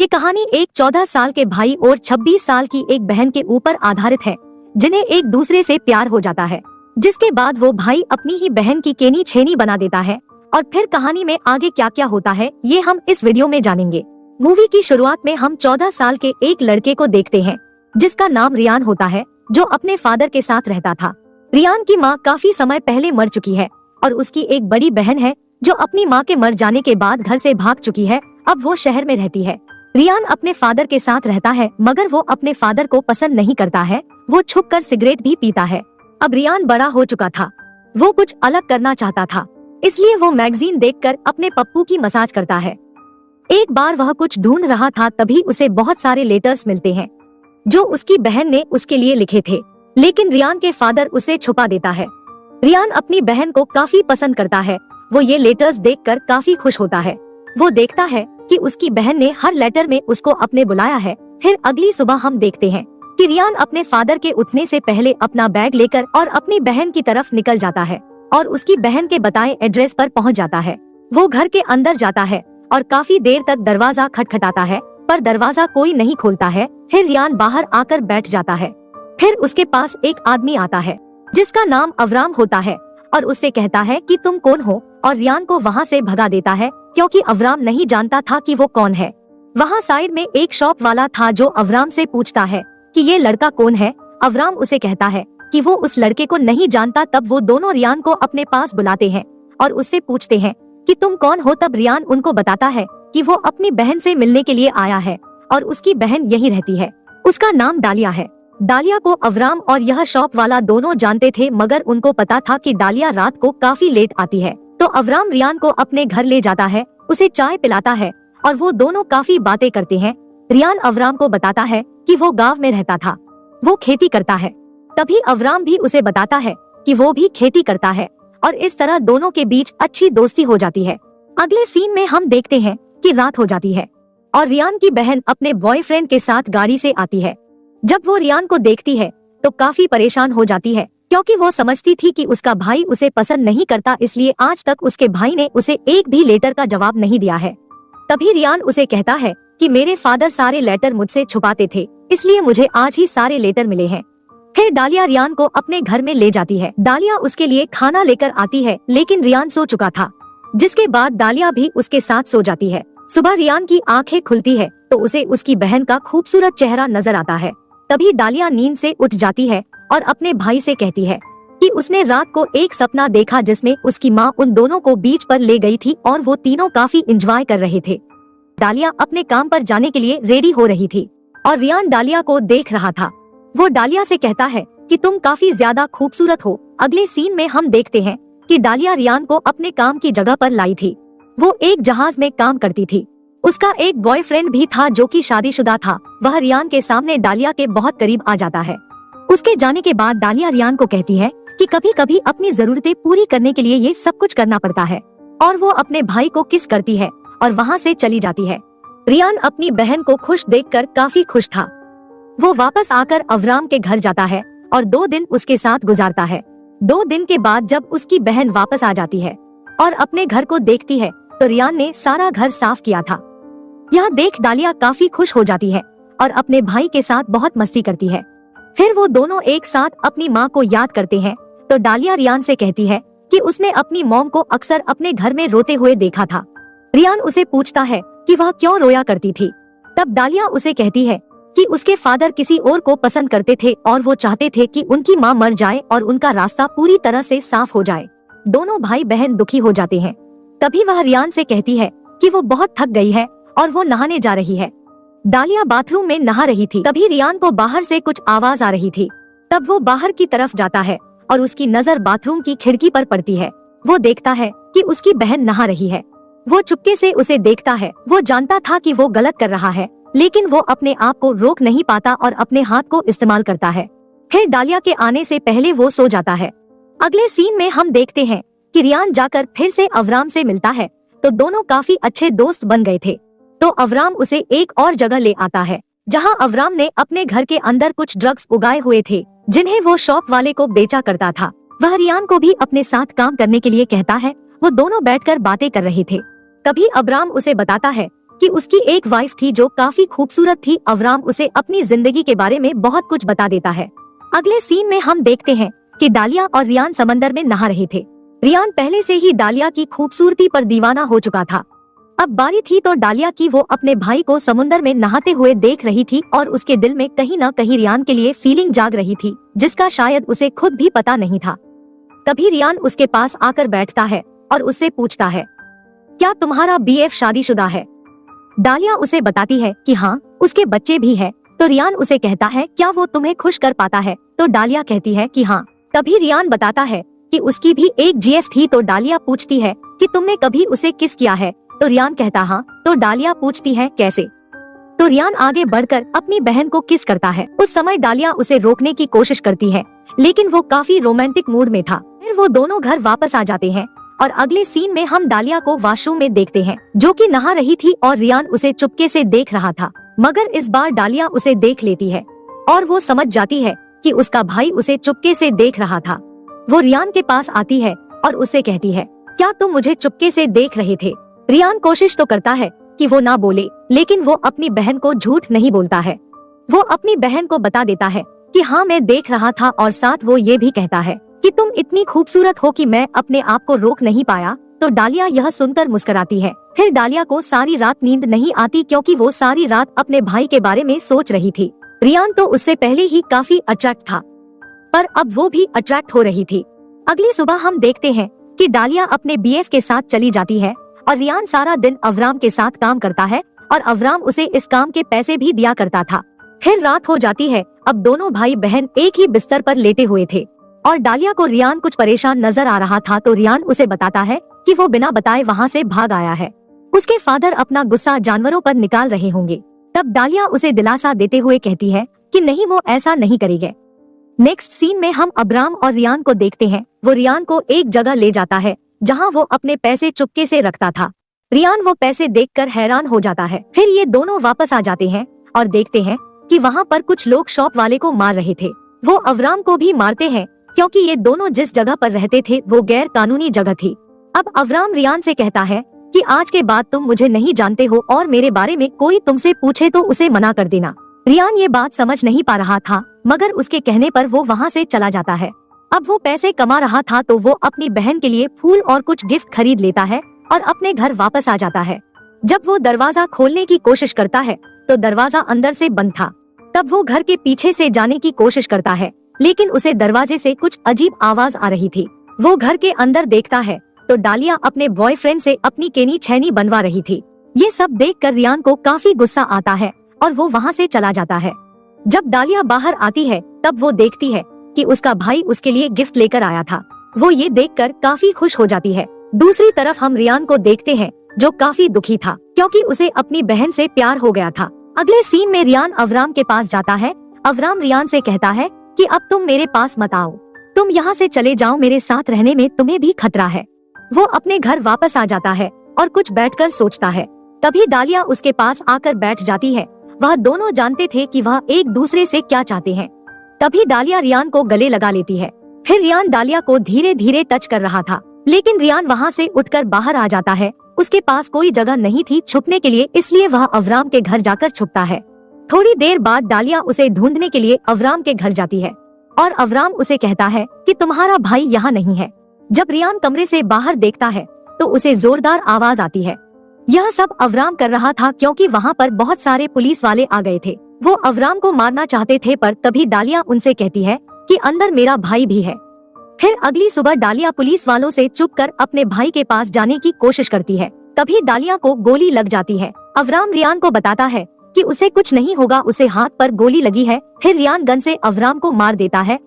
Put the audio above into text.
ये कहानी एक 14 साल के भाई और 26 साल की एक बहन के ऊपर आधारित है, जिन्हें एक दूसरे से प्यार हो जाता है, जिसके बाद वो भाई अपनी ही बहन की केनी छेनी बना देता है। और फिर कहानी में आगे क्या क्या होता है ये हम इस वीडियो में जानेंगे। मूवी की शुरुआत में हम 14 साल के एक लड़के को देखते हैं, जिसका नाम रियान होता है, जो अपने फादर के साथ रहता था। रियान की माँ काफी समय पहले मर चुकी है और उसकी एक बड़ी बहन है जो अपनी माँ के मर जाने के बाद घर से भाग चुकी है। अब वो शहर में रहती है। रियान अपने फादर के साथ रहता है, मगर वो अपने फादर को पसंद नहीं करता है। वो छुपकर सिगरेट भी पीता है। अब रियान बड़ा हो चुका था, वो कुछ अलग करना चाहता था, इसलिए वो मैगजीन देखकर अपने पप्पू की मसाज करता है। एक बार वह कुछ ढूंढ रहा था, तभी उसे बहुत सारे लेटर्स मिलते हैं जो उसकी बहन ने उसके लिए लिखे थे, लेकिन रियान के फादर उसे छुपा देता है। रियान अपनी बहन को काफी पसंद करता है। वो ये लेटर्स देखकर काफी खुश होता है। वो देखता है कि उसकी बहन ने हर लेटर में उसको अपने बुलाया है। फिर अगली सुबह हम देखते हैं कि रियान अपने फादर के उठने से पहले अपना बैग लेकर और अपनी बहन की तरफ निकल जाता है और उसकी बहन के बताए एड्रेस पर पहुंच जाता है। वो घर के अंदर जाता है और काफी देर तक दरवाजा खटखटाता है, पर दरवाजा कोई नहीं खोलता है। फिर रियान बाहर आकर बैठ जाता है। फिर उसके पास एक आदमी आता है जिसका नाम अवराम होता है और उससे कहता है कि तुम कौन हो, और रियान को वहाँ से भगा देता है क्योंकि अवराम नहीं जानता था कि वो कौन है। वहाँ साइड में एक शॉप वाला था जो अवराम से पूछता है कि ये लड़का कौन है। अवराम उसे कहता है कि वो उस लड़के को नहीं जानता। तब वो दोनों रियान को अपने पास बुलाते हैं और उससे पूछते हैं कि तुम कौन हो। तब रियान उनको बताता है कि वो अपनी बहन से मिलने के लिए आया है और उसकी बहन यहीं रहती है। उसका नाम डालिया है। डालिया को अवराम और यह शॉप वाला दोनों जानते थे, मगर उनको पता था कि डालिया रात को काफी लेट आती है। तो अवराम रियान को अपने घर ले जाता है, उसे चाय पिलाता है और वो दोनों काफी बातें करते हैं। रियान अवराम को बताता है कि वो गांव में रहता था, वो खेती करता है। तभी अवराम भी उसे बताता है कि वो भी खेती करता है और इस तरह दोनों के बीच अच्छी दोस्ती हो जाती है। अगले सीन में हम देखते हैं कि रात हो जाती है और रियान की बहन अपने बॉयफ्रेंड के साथ गाड़ी से आती है। जब वो रियान को देखती है तो काफी परेशान हो जाती है, क्योंकि वो समझती थी कि उसका भाई उसे पसंद नहीं करता, इसलिए आज तक उसके भाई ने उसे एक भी लेटर का जवाब नहीं दिया है। तभी रियान उसे कहता है कि मेरे फादर सारे लेटर मुझसे छुपाते थे, इसलिए मुझे आज ही सारे लेटर मिले हैं। फिर डालिया रियान को अपने घर में ले जाती है। डालिया उसके लिए खाना लेकर आती है, लेकिन रियान सो चुका था, जिसके बाद डालिया भी उसके साथ सो जाती है। सुबह रियान की आंखें खुलती है तो उसे उसकी बहन का खूबसूरत चेहरा नजर आता है। तभी डालिया नींद से उठ जाती है और अपने भाई से कहती है कि उसने रात को एक सपना देखा जिसमें उसकी माँ उन दोनों को बीच पर ले गई थी और वो तीनों काफी एंजॉय कर रहे थे। डालिया अपने काम पर जाने के लिए रेडी हो रही थी और रियान डालिया को देख रहा था। वो डालिया से कहता है कि तुम काफी ज्यादा खूबसूरत हो। अगले सीन में हम देखते हैं कि डालिया रियान को अपने काम की जगह पर लाई थी। वो एक जहाज में काम करती थी। उसका एक बॉयफ्रेंड भी था जो कि शादीशुदा था। वह रियान के सामने डालिया के बहुत करीब आ जाता है। उसके जाने के बाद डालिया रियान को कहती है कि कभी कभी अपनी जरूरतें पूरी करने के लिए ये सब कुछ करना पड़ता है, और वो अपने भाई को किस करती है और वहाँ से चली जाती है। रियान अपनी बहन को खुश देखकर काफी खुश था। वो वापस आकर अवराम के घर जाता है और 2 दिन उसके साथ गुजारता है। 2 दिन के बाद जब उसकी बहन वापस आ जाती है और अपने घर को देखती है तो रियान ने सारा घर साफ किया था। यह देख डालिया काफी खुश हो जाती है और अपने भाई के साथ बहुत मस्ती करती है। फिर वो दोनों एक साथ अपनी माँ को याद करते हैं तो डालिया रियान से कहती है कि उसने अपनी मॉम को अक्सर अपने घर में रोते हुए देखा था। रियान उसे पूछता है कि वह क्यों रोया करती थी। तब डालिया उसे कहती है कि उसके फादर किसी और को पसंद करते थे और वो चाहते थे कि उनकी माँ मर जाए और उनका रास्ता पूरी तरह से साफ हो जाए। दोनों भाई बहन दुखी हो जाते हैं। तभी वह रियान से कहती है कि वो बहुत थक गई है और वो नहाने जा रही है। डालिया बाथरूम में नहा रही थी। तभी रियान को बाहर से कुछ आवाज आ रही थी। तब वो बाहर की तरफ जाता है और उसकी नजर बाथरूम की खिड़की पर पड़ती है। वो देखता है कि उसकी बहन नहा रही है। वो चुपके से उसे देखता है। वो जानता था कि वो गलत कर रहा है, लेकिन वो अपने आप को रोक नहीं पाता और अपने हाथ को इस्तेमाल करता है। फिर डालिया के आने से पहले वो सो जाता है। अगले सीन में हम देखते हैं कि रियान जाकर फिर से अवराम से मिलता है तो दोनों काफी अच्छे दोस्त बन गए थे। तो अवराम उसे एक और जगह ले आता है जहां अवराम ने अपने घर के अंदर कुछ ड्रग्स उगाए हुए थे जिन्हें वो शॉप वाले को बेचा करता था। वह रियान को भी अपने साथ काम करने के लिए कहता है। वो दोनों बैठकर बातें कर रहे थे। तभी अवराम उसे बताता है कि उसकी एक वाइफ थी जो काफी खूबसूरत थी। अवराम उसे अपनी जिंदगी के बारे में बहुत कुछ बता देता है। अगले सीन में हम देखते हैं कि डालिया और रियान समंदर में नहा रहे थे। रियान पहले से ही डालिया की खूबसूरती पर दीवाना हो चुका था। अब बारी थी तो डालिया की वो अपने भाई को समुद्र में नहाते हुए देख रही थी और उसके दिल में कहीं न कहीं रियान के लिए फीलिंग जाग रही थी, जिसका शायद उसे खुद भी पता नहीं था। तभी रियान उसके पास आकर बैठता है और उससे पूछता है, क्या तुम्हारा बीएफ शादीशुदा है? डालिया उसे बताती है कि हाँ, उसके बच्चे भी है। तो रियान उसे कहता है, क्या वो तुम्हें खुश कर पाता है? तो डालिया कहती है कि हाँ। तभी रियान बताता है कि उसकी भी एक जीएफ थी। तो डालिया पूछती है कि तुमने कभी उसे किस किया है? तो रियान कहता हाँ। तो डालिया पूछती है कैसे? तो रियान आगे बढ़कर अपनी बहन को किस करता है। उस समय डालिया उसे रोकने की कोशिश करती है, लेकिन वो काफी रोमांटिक मूड में था। फिर वो दोनों घर वापस आ जाते हैं और अगले सीन में हम डालिया को वॉशरूम में देखते हैं, जो कि नहा रही थी और रियान उसे चुपके से देख रहा था। मगर इस बार डालिया उसे देख लेती है और वो समझ जाती है कि उसका भाई उसे चुपके से देख रहा था। वो रियान के पास आती है और उससे कहती है, क्या तुम मुझे चुपके से देख रहे थे? रियान कोशिश तो करता है कि वो ना बोले, लेकिन वो अपनी बहन को झूठ नहीं बोलता है। वो अपनी बहन को बता देता है कि हाँ, मैं देख रहा था, और साथ वो ये भी कहता है कि तुम इतनी खूबसूरत हो कि मैं अपने आप को रोक नहीं पाया। तो डालिया यह सुनकर मुस्कुराती है। फिर डालिया को सारी रात नींद नहीं आती, क्योंकि वो सारी रात अपने भाई के बारे में सोच रही थी। रियान तो उससे पहले ही काफी अट्रैक्ट था, पर अब वो भी अट्रैक्ट हो रही थी। अगली सुबह हम देखते हैं कि डालिया अपने बीएफ के साथ चली जाती है और रियान सारा दिन अवराम के साथ काम करता है और अवराम उसे इस काम के पैसे भी दिया करता था। फिर रात हो जाती है। अब दोनों भाई बहन एक ही बिस्तर पर लेटे हुए थे और डालिया को रियान कुछ परेशान नजर आ रहा था। तो रियान उसे बताता है कि वो बिना बताए वहाँ से भाग आया है। उसके फादर अपना गुस्सा जानवरों पर निकाल रहे होंगे। तब डालिया उसे दिलासा देते हुए कहती है कि नहीं, वो ऐसा नहीं करेंगे। नेक्स्ट सीन में हम अब्राम और रियान को देखते हैं। वो रियान को एक जगह ले जाता है जहां वो अपने पैसे चुपके से रखता था। रियान वो पैसे देखकर हैरान हो जाता है। फिर ये दोनों वापस आ जाते हैं और देखते हैं कि वहां पर कुछ लोग शॉप वाले को मार रहे थे। वो अब्राम को भी मारते हैं, क्योंकि ये दोनों जिस जगह पर रहते थे वो गैर कानूनी जगह थी। अब अब्राम रियान से कहता है कि आज के बाद तुम मुझे नहीं जानते हो और मेरे बारे में कोई तुमसे पूछे तो उसे मना कर देना। रियान ये बात समझ नहीं पा रहा था, मगर उसके कहने पर वो वहाँ से चला जाता है। अब वो पैसे कमा रहा था तो वो अपनी बहन के लिए फूल और कुछ गिफ्ट खरीद लेता है और अपने घर वापस आ जाता है। जब वो दरवाजा खोलने की कोशिश करता है तो दरवाजा अंदर से बंद था। तब वो घर के पीछे से जाने की कोशिश करता है, लेकिन उसे दरवाजे से कुछ अजीब आवाज आ रही थी। वो घर के अंदर देखता है तो डालिया अपने बॉयफ्रेंड से अपनी केनी छैनी बनवा रही थी। ये सब देखकर रियान को काफी गुस्सा आता है और वो वहाँ से चला जाता है। जब डालिया बाहर आती है तब वो देखती है कि उसका भाई उसके लिए गिफ्ट लेकर आया था। वो ये देखकर काफी खुश हो जाती है। दूसरी तरफ हम रियान को देखते हैं जो काफी दुखी था, क्योंकि उसे अपनी बहन से प्यार हो गया था। अगले सीन में रियान अवराम के पास जाता है। अवराम रियान से कहता है कि अब तुम मेरे पास मत आओ, तुम यहाँ से चले जाओ, मेरे साथ रहने में तुम्हें भी खतरा है। वो अपने घर वापस आ जाता है और कुछ बैठकर सोचता है। तभी डालिया उसके पास आकर बैठ जाती है। वह दोनों जानते थे कि वह एक दूसरे से क्या चाहते हैं। तभी डालिया रियान को गले लगा लेती है। फिर रियान डालिया को धीरे धीरे टच कर रहा था, लेकिन रियान वहाँ से उठकर बाहर आ जाता है। उसके पास कोई जगह नहीं थी छुपने के लिए, इसलिए वह अवराम के घर जाकर छुपता है। थोड़ी देर बाद डालिया उसे ढूंढने के लिए अवराम के घर जाती है और अवराम उसे कहता है कि तुम्हारा भाई यहाँ नहीं है। जब रियान कमरे से बाहर देखता है तो उसे जोरदार आवाज आती है। यह सब अवराम कर रहा था क्योंकि वहाँ पर बहुत सारे पुलिस वाले आ गए थे। वो अवराम को मारना चाहते थे, पर तभी डालिया उनसे कहती है कि अंदर मेरा भाई भी है। फिर अगली सुबह डालिया पुलिस वालों से छुप कर अपने भाई के पास जाने की कोशिश करती है। तभी डालिया को गोली लग जाती है। अवराम रियान को बताता है कि उसे कुछ नहीं होगा, उसे हाथ पर गोली लगी है। फिर रियान गन से अवराम को मार देता है